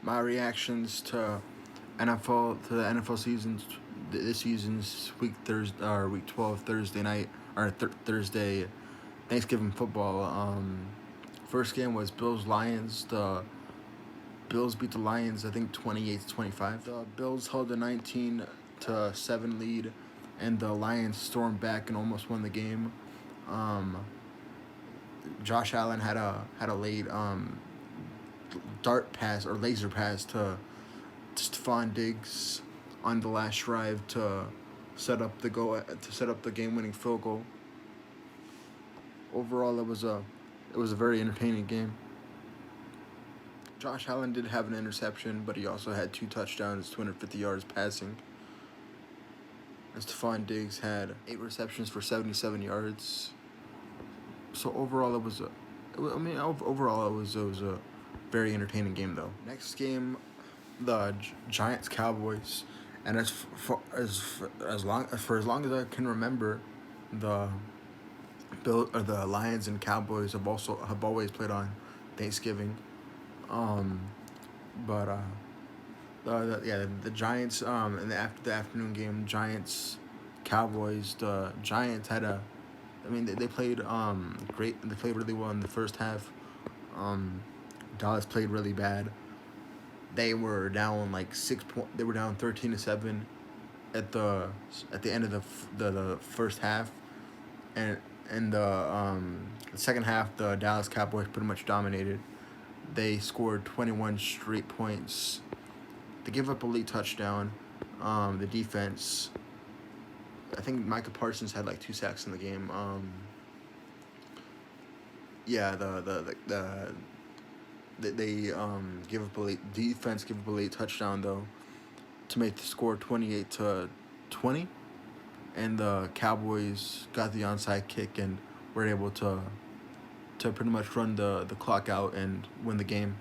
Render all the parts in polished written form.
my reactions to the NFL seasons, this season's week 12 Thursday night or Thursday Thanksgiving football. First game was Bills Lions. The Bills beat the Lions, I think 28-25. The Bills held a 19-7 lead, and the Lions stormed back and almost won the game. Um, Josh Allen had a late dart pass or laser pass to Stephon Diggs on the last drive to set up the game winning field goal. Overall, it was a very entertaining game. Josh Allen did have an interception, but he also had two touchdowns, 250 yards passing. And Stephon Diggs had 8 receptions for 77 yards. So overall, it was a very entertaining game though. Next game, the Giants Cowboys, and as long as I can remember, the the Lions and Cowboys have always played on Thanksgiving. Um, but the Giants in the afternoon game, Giants Cowboys. The Giants had a, I mean they played great. They played really well in the first half. Um, Dallas played really bad. They were down like 6 point. They were down 13-7 at the end of the first half, and in the second half, the Dallas Cowboys pretty much dominated. They scored 21 straight points. They gave up a late touchdown. The defense, I think Micah Parsons had like 2 sacks in the game. Yeah, they give up a late defense give up a late touchdown though to make the score 28-20, and the Cowboys got the onside kick and were able to pretty much run the clock out and win the game.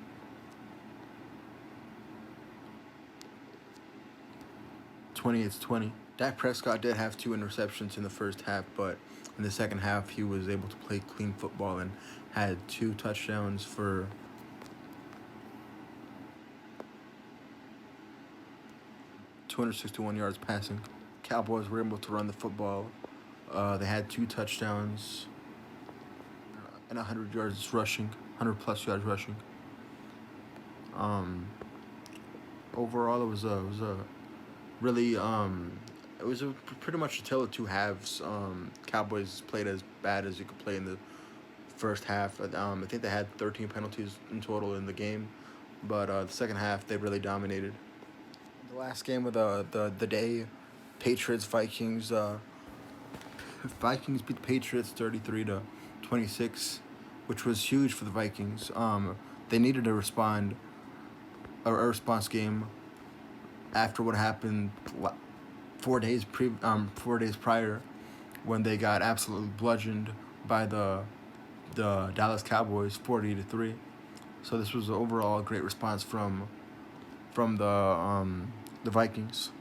28-20. Dak Prescott did have 2 interceptions in the first half, but in the second half he was able to play clean football and had 2 touchdowns for 261 yards passing. Cowboys were able to run the football. They had 2 touchdowns and 100 yards rushing, 100 plus yards rushing. Um, Overall, it was a really it was pretty much a tale of two halves. Cowboys played as bad as you could play in the first half. I think they had 13 penalties in total in the game, but the second half they really dominated. The last game of the day, Patriots Vikings. Vikings beat the Patriots 33-26, which was huge for the Vikings. They needed to respond, a response game after what happened 4 days prior, when they got absolutely bludgeoned by the Dallas Cowboys 40-3. So this was overall a great response from the Vikings.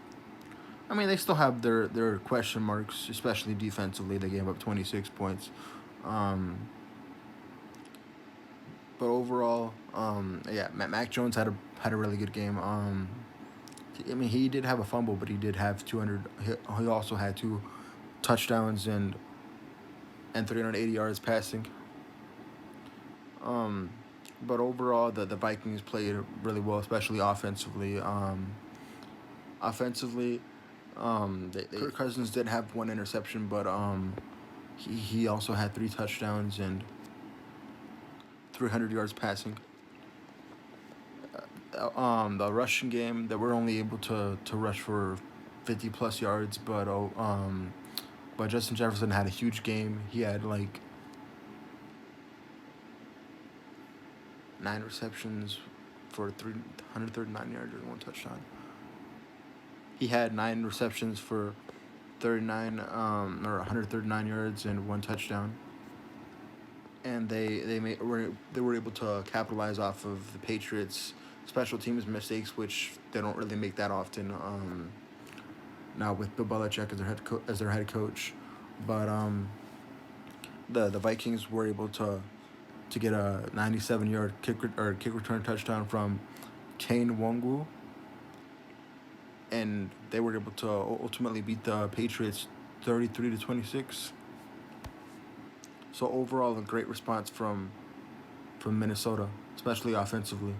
I mean, they still have their question marks, especially defensively. They gave up 26 points. But overall, yeah, Mac Jones had a really good game. I mean, he did have a fumble, but he did have 200. He also had 2 touchdowns and 380 yards passing. Um, but overall, the Vikings played really well, especially offensively. Offensively, Kirk Cousins did have 1 interception, but he also had 3 touchdowns and 300 yards passing. The rushing game, that we're only able to rush for 50 plus yards, but Justin Jefferson had a huge game. He had like 9 receptions for 339 yards and 1 touchdown. He had 9 receptions for 139 yards and 1 touchdown. And they were able to capitalize off of the Patriots' special teams mistakes, which they don't really make that often. Now with Bill Belichick as their head coach, but the Vikings were able to get a 97-yard kick return touchdown from Tane Wongu, and they were able to ultimately beat the Patriots 33-26. So overall, a great response from Minnesota, especially offensively.